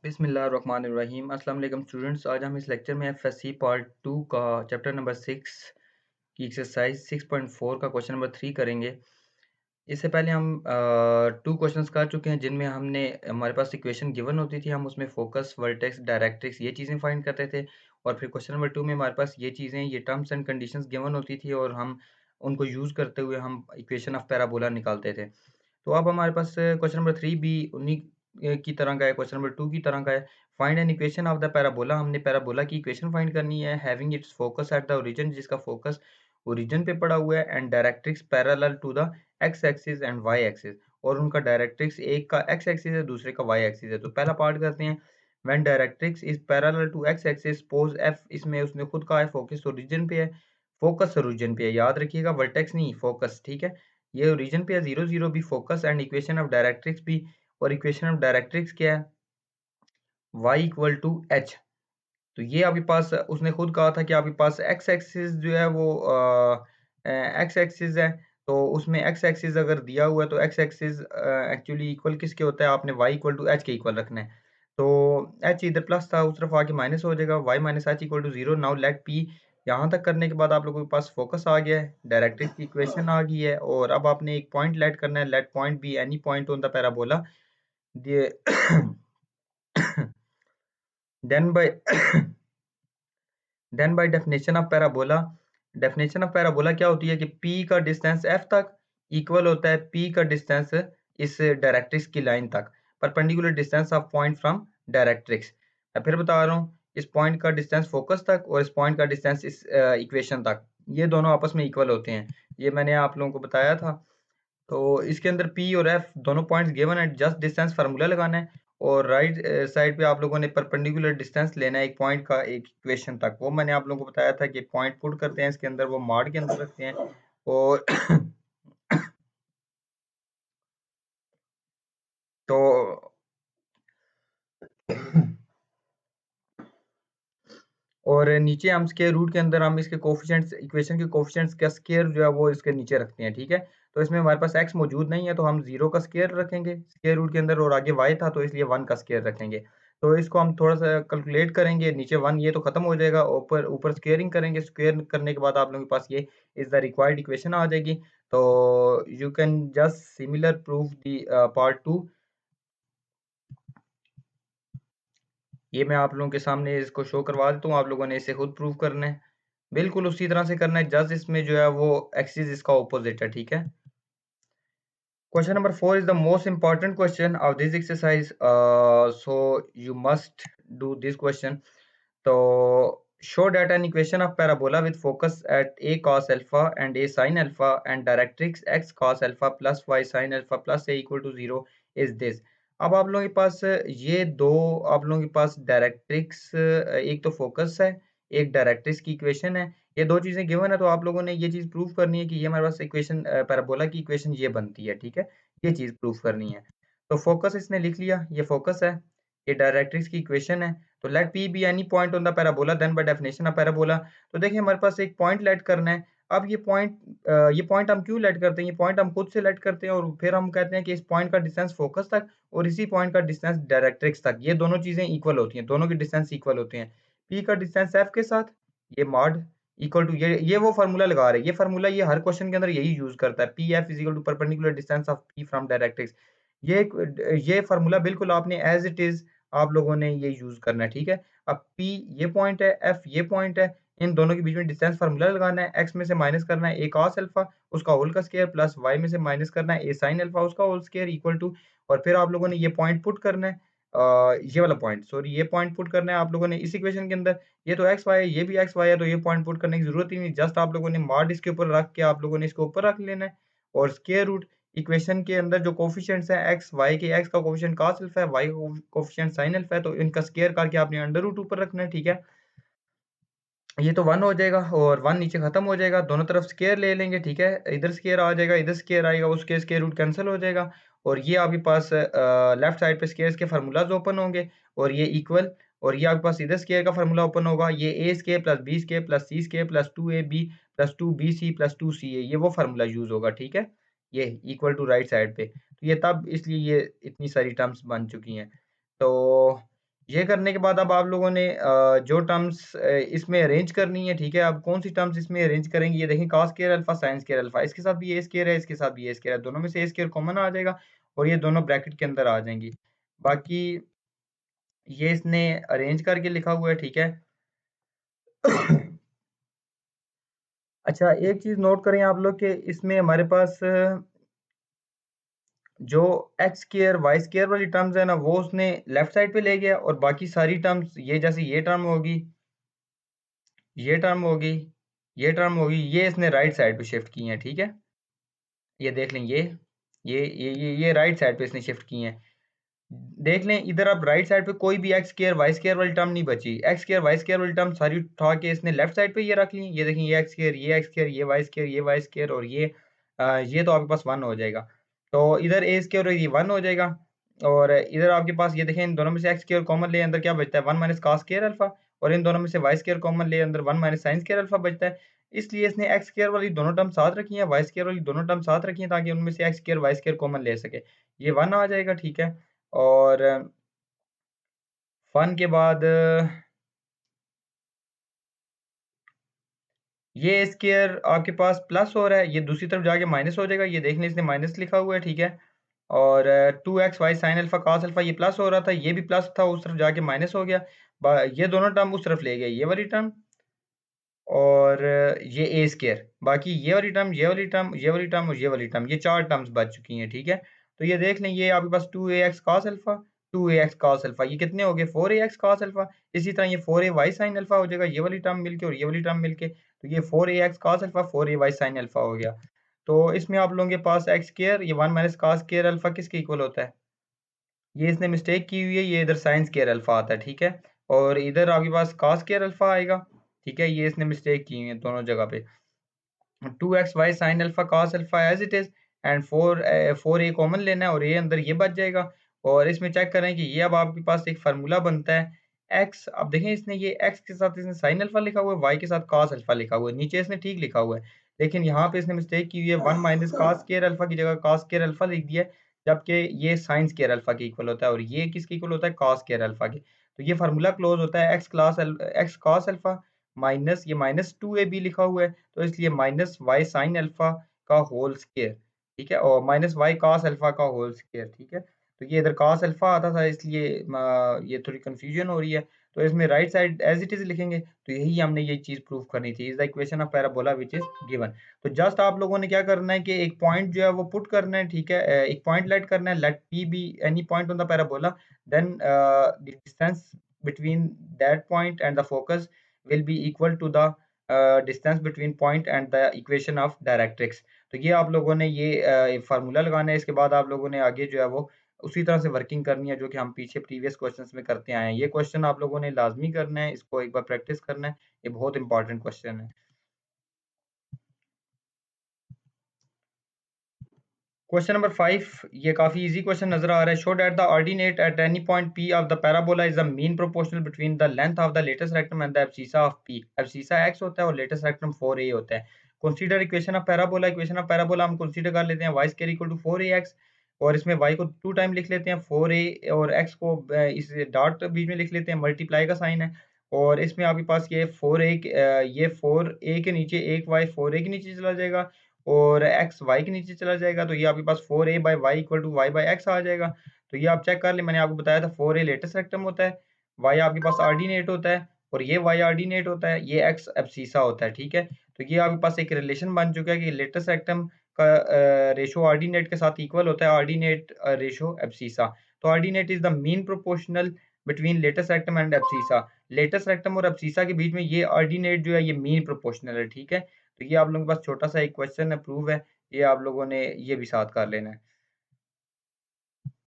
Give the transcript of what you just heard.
बिस्मिल्लाहिर्रहमानिर्रहीम अस्सलाम वालेकुम स्टूडेंट्स। आज हम इस लेक्चर में एफएससी पार्ट 2 का चैप्टर नंबर 6 की एक्सरसाइज 6.4 का क्वेश्चन नंबर 3 करेंगे। इससे पहले हम 2 क्वेश्चंस कर चुके हैं जिनमें हमने हमारे पास इक्वेशन गिवन होती थी, हम उसमें फोकस, वर्टेक्स, डायरेक्ट्रिक्स ये चीज़ें फाइंड करते थे और फिर क्वेश्चन नंबर 2 में हमारे पास ये चीज़ें, ये टर्म्स एंड कंडीशंस गिवन होती थी और हम उनको यूज़ करते हुए हम इक्वेशन ऑफ पैराबोला निकालते थे। तो अब हमारे पास क्वेश्चन नंबर 3 भी उन्हीं की तरह का है, क्वेश्चन नंबर 2 की तरह का है। Find an equation of the parabola, हमने पैराबोला की इक्वेशन फाइंड करनी है, having its focus at the origin, जिसका फोकस ओरिजिन पे पड़ा हुआ है, and directrix parallel to the x axis and y axis, और उनका डायरेक्ट्रिक्स एक का एक्स एक्सिस है, दूसरे का वाई एक्सिस है। तो पहला पार्ट करते हैं। When directrix is parallel to x axis, suppose F, इसमें उसने खुद कहा है फोकस ओरिजिन पे है, फोकस ओरिजिन पे है, याद रखिएगा वर्टेक्स नहीं फोकस, ठीक है। ये ओरिजिन पे है, 0 0 भी focus, and equation of directrix भी, और इक्वेशन ऑफ डायरेक्ट्रिक्स क्या है, y इक्वल टू एच। तो ये आपके पास उसने खुद कहा था कि आपके पास एक्स एक्सिस जो है वो एक्स एक्सिस है, तो उसमें एक्स एक्सिस अगर दिया हुआ है तो एक्स एक्सिस एक्चुअली इक्वल किसके होता है, आपने y इक्वल टू एच के इक्वल रखना है। तो h इधर प्लस था, उस तरफ आके माइनस हो जाएगा, y minus h equal to 0। Now let p, यहाँ तक करने के बाद आप लोगों के पास फोकस आ गया है, डायरेक्ट्रिक्स की इक्वेशन आ गई है, और अब आपने एक पॉइंट लेट करना है, let point be any point on the parabola. Then by then by definition of parabola, definition of parabola क्या होती है कि p का डिस्टेंस f तक इक्वल होता है p का डिस्टेंस इस डायरेक्ट्रिक्स की लाइन तक, perpendicular distance of point from directrix. मैं फिर बता रहा हूँ, इस पॉइंट का डिस्टेंस फोकस तक और इस पॉइंट का डिस्टेंस इस इक्वेशन तक, ये दोनों आपस में इक्वल होते हैं। ये मैंने आप लोगों को बताया था। तो इसके अंदर P और F दोनों पॉइंट्स गिवन है, जस्ट डिस्टेंस फार्मूला लगाना है, और राइट साइड पे आप लोगों ने परपेंडिकुलर डिस्टेंस लेना है एक पॉइंट का एक इक्वेशन तक। वो मैंने आप लोगों को बताया था कि पॉइंट पुट करते हैं इसके अंदर, वो मॉड के अंदर रखते हैं, और तो और नीचे हम स्क्वायर रूट के अंदर हम इसके कोफिशिएंट्स, इक्वेशन के कोफिशिएंट्स का स्क्वायर जो है वो इसके नीचे रखते हैं, ठीक है। तो इसमें हमारे पास x मौजूद नहीं है तो हम 0 का स्क्वायर रखेंगे स्क्वायर रूट के अंदर, और आगे y था तो इसलिए 1 का स्क्वायर रखेंगे। तो इसको हम थोड़ा सा कैलकुलेट करेंगे, नीचे 1 ये तो खत्म हो जाएगा, ऊपर ऊपर स्क्वेयरिंग करेंगे, स्क्वायर करने के बाद आप लोगों के पास ये इज द रिक्वायर्ड इक्वेशन आ जाएगी। तो you can just similar proof the part 2। ये मैं आप लोगों के सामने इसको शो करवा देता हूँ, आप लोगों ने इसे खुद प्रूव करना है, बिल्कुल उसी तरह से करना है, जस्ट इसमें जो है वो एक्सिस इसका ऑपोजिट है, ठीक है। Question number 4 is the most important question of this exercise, so you must do this question. तो show that an equation of parabola with focus at a cos alpha and a sin alpha and directrix x cos alpha plus y sin alpha plus a equal to 0 is this। अब आप लोगों के पास ये दो, आप लोगों के पास directrix, एक तो फोकस है, एक डायरेक्ट्रिक्स की इक्वेशन है, ये दो चीजें गिवन है, तो आप लोगों ने ये चीज प्रूव करनी है कि ये हमारे पास इक्वेशन पैराबोला की इक्वेशन ये बनती है, ठीक है। ये चीज प्रूव करनी है। तो फोकस इसने लिख लिया, ये फोकस है, ये डायरेक्ट्रिक्स की इक्वेशन है। तो let P be any point on the parabola, then by definition of parabola. तो देखिए हमारे पास एक पॉइंट लेट करना है। अब ये पॉइंट हम क्यों लेट करते हैं, ये पॉइंट हम खुद से लेट करते हैं, और फिर हम कहते हैं कि इस पॉइंट का डिस्टेंस फोकस तक और इसी पॉइंट का डिस्टेंस डायरेक्ट्रिक्स तक, ये दोनों चीजें इक्वल होती हैं, दोनों के डिस्टेंस इक्वल होते हैं। पी का डिस्टेंस एफ के साथ, ये मॉड इक्वल टू ये वो फार्मूला लगा रहे हैं, ये फार्मूला ये हर क्वेश्चन के अंदर यही यूज करता है, P F is equal to perpendicular distance of P from directrix. ये फार्मूला बिल्कुल आपने एज इट इज आप लोगों ने ये यूज करना है, ठीक है। अब P ये पॉइंट है, F ये पॉइंट है, इन दोनों के बीच में डिस्टेंस फार्मूला लगाना है, x में से माइनस करना है a cos अल्फा उसका होल का स्क्वायर, प्लस y में से माइनस करना है a sin अल्फा उसका होल स्क्वायर इक्वल टू, और फिर आप लोगों ने ये पॉइंट पुट करना है, ये वाला पॉइंट, सॉरी ये पॉइंट पुट करना है आप लोगों ने इस इक्वेशन के अंदर। ये तो एक्स वाई है, ये भी एक्स वाई है, तो ये पॉइंट पुट करने की जरूरत ही नहीं, जस्ट आप लोगों ने मॉड इसके ऊपर रख के आप लोगों ने इसके ऊपर रख लेना है, और स्क्वायर रूट इक्वेशन के अंदर जो कोफिशिएंट्स हैं एक्स वाई के, एक्स का कोफिशिएंट cos अल्फा है, वाई का कोफिशिएंट sin अल्फा है, तो इनका स्क्वायर करके आपने अंडर रूट ऊपर रखना है, ठीक है। ये तो 1 हो जाएगा और 1 नीचे खत्म हो जाएगा, दोनों तरफ स्क्वायर ले लेंगे, ठीक है। इधर स्क्वायर आ जाएगा, इधर स्क्वायर आएगा, उसके स्क्वायर रूट कैंसिल हो जाएगा, और ये आपके पास लेफ्ट साइड पे स्क्वायर्स के फार्मूलाज ओपन होंगे, और ये इक्वल, और ये आपके पास इधर स्क्वायर का फार्मूला ओपन होगा, ये a square plus b square plus c square plus 2ab plus 2bc plus 2ca, ये वो फार्मूला यूज होगा, ठीक है। ये इक्वल टू राइट साइड पे, तो ये तब इसलिए ये इतनी सारी टर्म्स बन चुकी हैं। तो ये करने के बाद अब आप लोगों ने जो टर्म्स इसमें अरेंज करनी है, ठीक है। अब कौन सी टर्म्स इसमें अरेंज करेंगे, ये देखें cos square alpha sin square alpha, इसके साथ भी ए स्क्वायर है, इसके साथ भी ए स्क्वायर है, दोनों में से ए स्क्वायर कॉमन आ जाएगा और ये दोनों ब्रैकेट के अंदर आ जाएंगी। बाकी ये इसने अरेंज करके लिखा हुआ है, ठीक है। अच्छा, एक चीज नोट करें आप लोग के इसमें हमारे पास जो एक्स स्क्वायर वाई स्क्वायर वाली टर्म्स है ना, वो उसने लेफ्ट साइड पे ले गया और बाकी सारी टर्म्स ये जैसे ये टर्म होगी, ये टर्म होगी, ये टर्म होगी, ये इसने राइट साइड पे शिफ्ट की है, ठीक है। ये देख लें, ये राइट साइड पे इसने शिफ्ट की हैं। देख लें इधर, अब राइट साइड पे कोई भी एक्स स्क्वायर वाई स्क्वायर वाली टर्म नहीं बची। एक्स स्क्वायर वाई स्क्वायर वाली टर्म सारी उठा के इसने लेफ्ट साइड पे ये रख ली। ये देखें, ये एक्स स्क्वायर, ये एक्स स्क्वायर, ये वाई स्क्वायर, ये वाई स्क्वायर और ये तो आपके पास वन हो जाएगा। तो इधर ए स्क्वायर और ये वन हो जाएगा और इधर आपके पास ये देखें, इन दोनों में से एक्स स्क्वायर कॉमन ले, अंदर क्या बचता है, one minus cos square alpha. और इन दोनों में से वाई स्क्वायर कॉमन ले, अंदर one minus sine square alpha बचता है। इसलिए इसने एक्स स्क्वायर वाली दोनों टर्म साथ रखी है, वाई स्क्वायर वाली दोनों टर्म साथ रखी है, ताकि उनमें से x square y square common ले सके। ये वन आ जाएगा, ठीक है। और फन के बाद ये स्क्वायर आपके पास प्लस हो रहा है, ये दूसरी तरफ जाके माइनस हो जाएगा। ये देख लें, इसने माइनस लिखा हुआ है, ठीक है। और 2x y sine alpha cos alpha, ये प्लस हो रहा था, ये भी प्लस था, उस तरफ जाके माइनस हो गया। ये दोनों टर्म उस तरफ ले गए, ये वाली टर्म और ये ए स्क्वायर। बाकी ये वाली टर्म, ये वाली टर्म, ये वाली टर्म और ये वाली टर्म, ये चार टर्म्स बच चुकी हैं, ठीक है। तो ये देख लें, ये आपके पास 2ax cos alpha, 2ax cos alpha, ये कितने हो गए, 4ax cos अल्फा। इसी तरह ये 4ay sin अल्फा हो जाएगा, ये वाली टर्म मिलके और ये वाली टर्म मिलके, तो ये 4ax cos alpha 4ay sin alpha हो गया। तो इसमें आप लोगों के पास एक्स स्क्वायर, ये 1 माइनस cos स्क्वायर अल्फा किसके इक्वल होता है, ये इसने मिस्टेक की हुई है, ये इधर साइन स्क्वायर अल्फा आता है, ठीक है। और इधर आपके पास cos स्क्वायर अल्फा आएगा, ठीक है। ये इसने मिस्टेक की हुई है दोनों जगह पे। 2xy sin alpha cos alpha as it is and 4a common लेना है और ये अंदर ये बच जाएगा। और इसमें चेक करें कि ये अब आपके पास एक फार्मूला बनता है x। अब देखें, इसने ये x के साथ इसने sin अल्फा लिखा हुआ है, y के साथ cos अल्फा लिखा हुआ है, नीचे इसने ठीक लिखा हुआ है। लेकिन यहाँ पे इसने मिस्टेक की हुई है, 1 माइनस cos स्क्वायर अल्फा की जगह cos स्क्वायर अल्फा लिख दिया है, जबकि ये sin स्क्वायर अल्फा के इक्वल होता है और ये किसके इक्वल होता है, cos स्क्वायर अल्फा के। तो ये फार्मूला क्लोज होता है x cos अल्फा माइनस ये माइनस 2ab लिखा हुआ है, तो इसलिए माइनस वाई साइन अल्फा का होल स्क्वायर, ठीक है, और माइनस वाई cos अल्फा का होल स्क्वायर, ठीक है। तो ये इधर cos अल्फा आता था, इसलिए ये थोड़ी कंफ्यूजन हो रही है। तो इसमें right side as it is लिखेंगे, तो यही हमने ये चीज प्रूव करनी थी, is the equation of parabola which is given. तो जस्ट आप लोगों ने क्या करना है कि एक पॉइंट जो है वो पुट करना है, ठीक है। एक पॉइंट लेट करना है, let P be any point on the parabola, then the distance between that point and the focus will be equal to the distance between point and the equation of directrix। तो ये आप लोगों ने ये formula लगाना है, इसके बाद आप लोगों ने आगे जो है वो उसी तरह से वर्किंग करनी है जो कि हम पीछे प्रीवियस क्वेश्चंस में करते आए हैं। ये क्वेश्चन आप लोगों ने लाजमी करना है, इसको एक बार प्रैक्टिस करना है, ये बहुत इंपॉर्टेंट क्वेश्चन है। क्वेश्चन नंबर 5, ये काफी इजी क्वेश्चन नजर आ रहा है। Show that the ordinate at any point P of the parabola is the mean proportional between the length of the latus rectum and the abscissa of P। Abscissa x होता है और latus rectum 4a होता है। Consider equation of parabola. Equation of parabola हम consider कर लेते हैं y square equal to 4ax और इसमें y को 2 टाइम लिख लेते हैं 4a और x को इस डॉट बीच में लिख लेते हैं, मल्टीप्लाई का साइन है। और इसमें आपके पास ये 4a ये 4a के नीचे एक y 4a के नीचे चला जाएगा और एक्स वाई के नीचे चला जाएगा, तो ये आपके पास 4a by y equal to y by x आ जाएगा। तो ये आप चेक कर लें, मैंने आपको बताया था 4a लेटेस्ट रेक्टम होता है, वाई आपके पास ऑर्डिनेट होता है और ये वाई ऑर्डिनेट होता है, ये एक्स एब्सिसा होता है, ठीक है। तो ये आपके पास एक रिलेशन बन चुका है कि लेटेस्ट रेक्टम का रेशो ऑर्डिनेट के साथ इक्वल होता है ऑर्डिनेट रेशो एब्सिसा। तो ordinate is the mean proportional between latus rectum and abscissa. Latus rectum और एब्सिसा के बीच में ये ऑर्डिनेट जो है ये मीन प्रोपोर्शनल है, ठीक है। तो ये आप लोगों के पास छोटा सा एक क्वेश्चन है, प्रूव है, ये आप लोगों ने ये भी साथ कर लेना है।